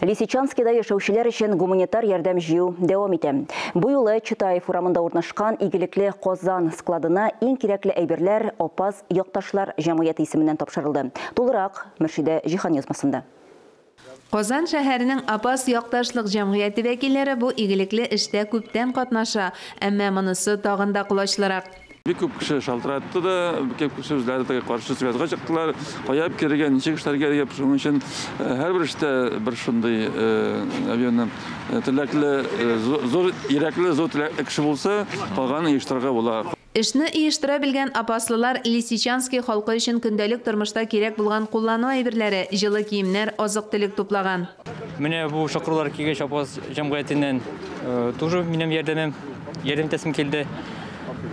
Лисичанскида яшәүчеләр өчен гуманитар ярдәм җыю дәвам итә. Бу юлы Читаев урамында урнашкан игелекле Казан складына иң кирәкле әйберләр Апас якташлар җәмгыяте исеменнән тапшырылды. Тулырак Мөршидә Җихан язмасында. Казан шәһәренең Апас якташлык җәмгыяте вәкилләре бу игелекле эштә күптән катнаша, әмма монысы тагын да кулачлырак. Бик күп кеше шалтыратты да, бик күп кеше үзләре каршы связга чыктылар, каяп кергән, ничек эшләргә дип, шуның өчен һәрбер эштә бер шундый авианың теләкле, зур йөрәкле, зур теләкле кеше булса, калган оештырырга була. Эшне оештыра белгән апаслылар Лисичанский халкы өчен көндәлек тормышта кирәк булган куллану әйберләре, җылы киемнәр, азык-төлек туплаган. Менә бу шакырлар килгәч Апас җәмгыятеннән тоже минем ярдәм тәсим килде.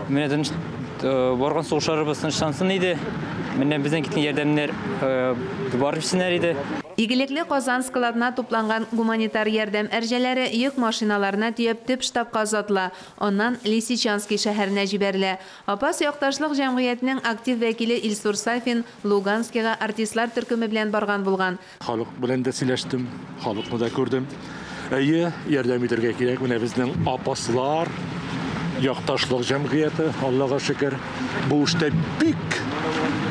Менә барган сугышларыбызның шансын иде. Менә безнең киткән ярдәмнәр барып җитсеннәр иде. Игелекле Казан складына тупланган гуманитар ярдәм әрҗәләре йөк машиналарына тиеп төп штабка озатыла. Оннан Лисичанский шәһәренә җибәрелә. Апас якташлык җәмгыятенең актив вәкиле Илсур Сафин Луганскига артистлар төркеме белән барган булган. Халык белән дә сөйләштем, халыкны да күрдем. Әйе, ярдәм итәргә кирәк. Менә безнең апаслар якташлык җәмгыяте, Аллага шөкер, бу эштә бик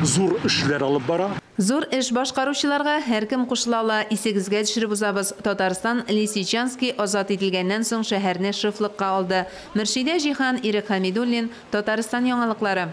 зур эшләр алып бара. Зур эш башкаручыларга һәркем кушыла. Исегезгә төшереп узабыз. Татарстан Лисичанский азат ителгәннән соң шәһәрне шифлыкка алды. Мөршидә Җихан, Ирек Хәмидуллин, Татарстан яңалыклары.